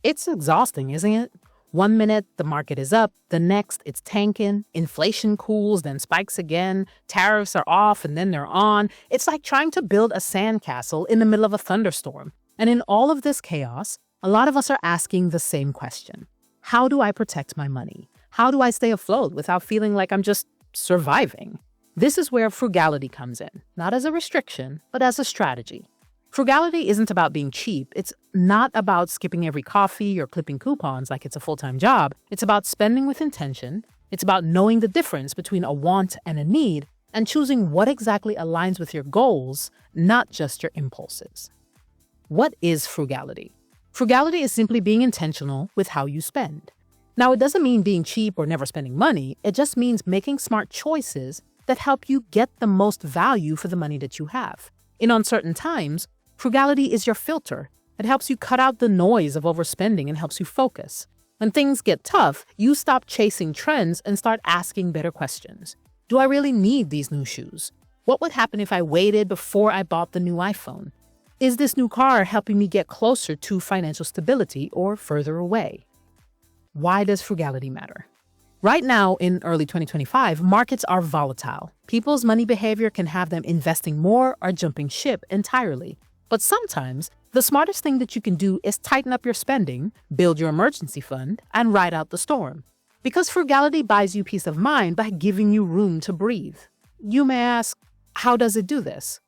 It's exhausting, isn't it? One minute, the market is up. The next, it's tanking. Inflation cools, then spikes again. Tariffs are off, and then they're on. It's like trying to build a sandcastle in the middle of a thunderstorm. And in all of this chaos, a lot of us are asking the same question. How do I protect my money? How do I stay afloat without feeling like I'm just surviving? This is where frugality comes in, not as a restriction, but as a strategy. Frugality isn't about being cheap. It's not about skipping every coffee or clipping coupons like it's a full-time job. It's about spending with intention. It's about knowing the difference between a want and a need and choosing what exactly aligns with your goals, not just your impulses. What is frugality? Frugality is simply being intentional with how you spend. Now, it doesn't mean being cheap or never spending money. It just means making smart choices that help you get the most value for the money that you have. In uncertain times, frugality is your filter. It helps you cut out the noise of overspending and helps you focus. When things get tough, you stop chasing trends and start asking better questions. Do I really need these new shoes? What would happen if I waited before I bought the new iPhone? Is this new car helping me get closer to financial stability or further away? Why does frugality matter? Right now, in early 2025, markets are volatile. People's money behavior can have them investing more or jumping ship entirely. But sometimes, the smartest thing that you can do is tighten up your spending, build your emergency fund, and ride out the storm. Because frugality buys you peace of mind by giving you room to breathe. You may ask, how does it do this?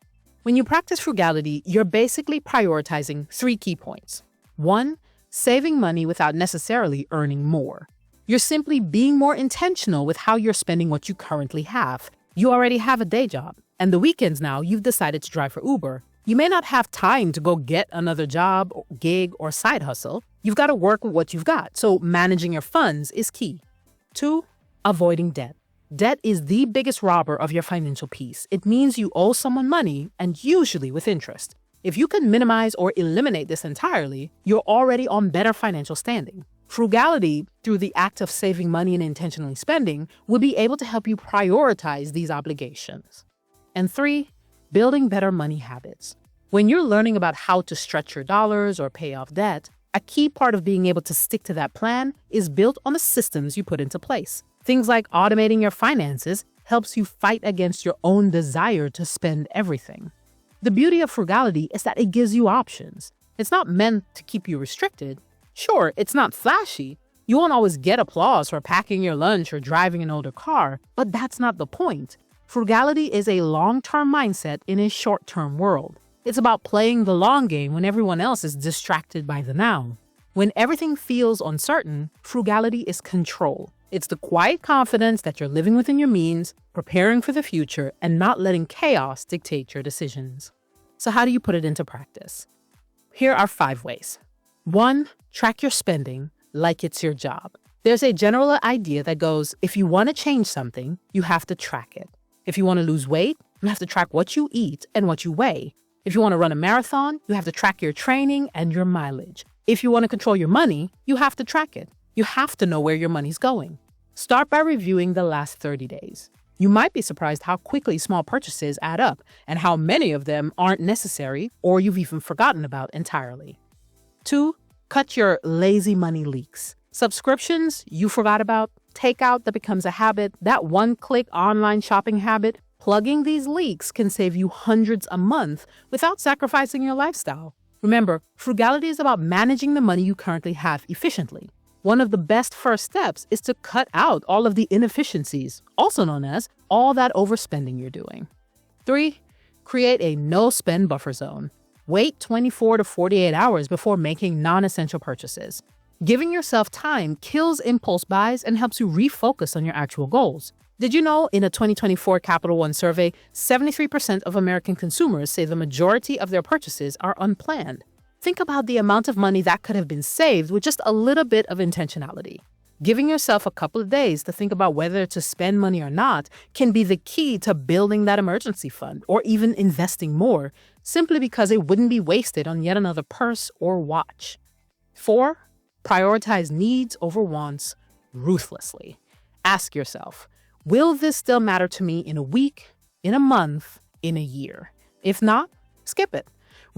When you practice frugality, you're basically prioritizing 3 key points. 1, saving money without necessarily earning more. You're simply being more intentional with how you're spending what you currently have. You already have a day job, and the weekends now you've decided to drive for Uber. You may not have time to go get another job, gig, or side hustle. You've got to work with what you've got, so managing your funds is key. 2, avoiding debt. Debt is the biggest robber of your financial peace. It means you owe someone money, and usually with interest. If you can minimize or eliminate this entirely, you're already on better financial standing. Frugality, through the act of saving money and intentionally spending, will be able to help you prioritize these obligations. And 3, building better money habits. When you're learning about how to stretch your dollars or pay off debt, a key part of being able to stick to that plan is built on the systems you put into place. Things like automating your finances helps you fight against your own desire to spend everything. The beauty of frugality is that it gives you options. It's not meant to keep you restricted. Sure, it's not flashy. You won't always get applause for packing your lunch or driving an older car, but that's not the point. Frugality is a long-term mindset in a short-term world. It's about playing the long game when everyone else is distracted by the now. When everything feels uncertain, frugality is control. It's the quiet confidence that you're living within your means, preparing for the future, and not letting chaos dictate your decisions. So how do you put it into practice? Here are 5 ways. 1, track your spending like it's your job. There's a general idea that goes, if you want to change something, you have to track it. If you want to lose weight, you have to track what you eat and what you weigh. If you want to run a marathon, you have to track your training and your mileage. If you want to control your money, you have to track it. You have to know where your money's going. Start by reviewing the last 30 days. You might be surprised how quickly small purchases add up and how many of them aren't necessary or you've even forgotten about entirely. 2, cut your lazy money leaks. Subscriptions you forgot about, takeout that becomes a habit, that one-click online shopping habit. Plugging these leaks can save you hundreds a month without sacrificing your lifestyle. Remember, frugality is about managing the money you currently have efficiently. One of the best first steps is to cut out all of the inefficiencies, also known as all that overspending you're doing. 3, create a no-spend buffer zone. Wait 24 to 48 hours before making non-essential purchases. Giving yourself time kills impulse buys and helps you refocus on your actual goals. Did you know in a 2024 Capital One survey, 73% of American consumers say the majority of their purchases are unplanned? Think about the amount of money that could have been saved with just a little bit of intentionality. Giving yourself a couple of days to think about whether to spend money or not can be the key to building that emergency fund or even investing more, simply because it wouldn't be wasted on yet another purse or watch. 4, prioritize needs over wants ruthlessly. Ask yourself, will this still matter to me in a week, in a month, in a year? If not, skip it.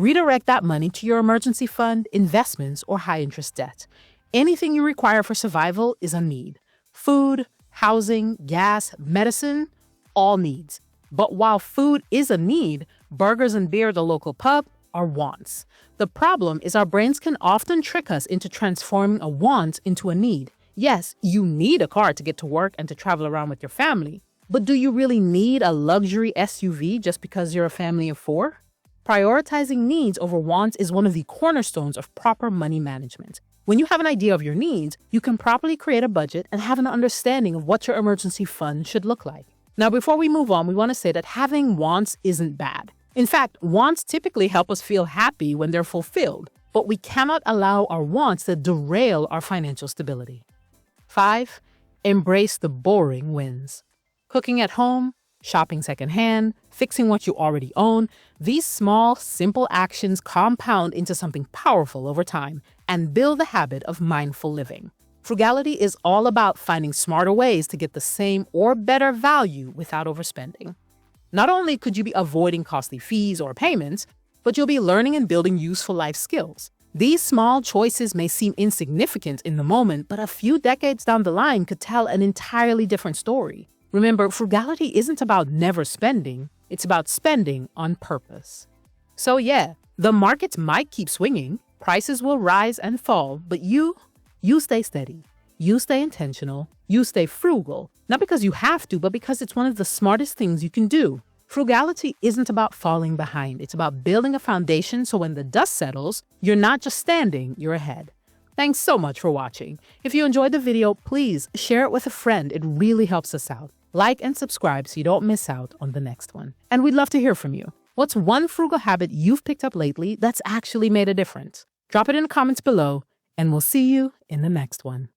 Redirect that money to your emergency fund, investments, or high-interest debt. Anything you require for survival is a need. Food, housing, gas, medicine, all needs. But while food is a need, burgers and beer at the local pub are wants. The problem is our brains can often trick us into transforming a want into a need. Yes, you need a car to get to work and to travel around with your family. But do you really need a luxury SUV just because you're a family of 4? Prioritizing needs over wants is one of the cornerstones of proper money management. When you have an idea of your needs, you can properly create a budget and have an understanding of what your emergency fund should look like. Now, before we move on, we want to say that having wants isn't bad. In fact, wants typically help us feel happy when they're fulfilled, but we cannot allow our wants to derail our financial stability. 5. Embrace the boring wins. Cooking at home, shopping secondhand, fixing what you already own, these small, simple actions compound into something powerful over time and build the habit of mindful living. Frugality is all about finding smarter ways to get the same or better value without overspending. Not only could you be avoiding costly fees or payments, but you'll be learning and building useful life skills. These small choices may seem insignificant in the moment, but a few decades down the line could tell an entirely different story. Remember, frugality isn't about never spending, it's about spending on purpose. So yeah, the markets might keep swinging, prices will rise and fall, but you stay steady, you stay intentional, you stay frugal, not because you have to, but because it's one of the smartest things you can do. Frugality isn't about falling behind, it's about building a foundation so when the dust settles, you're not just standing, you're ahead. Thanks so much for watching. If you enjoyed the video, please share it with a friend, it really helps us out. Like and subscribe so you don't miss out on the next one. And we'd love to hear from you. What's one frugal habit you've picked up lately that's actually made a difference? Drop it in the comments below, and we'll see you in the next one.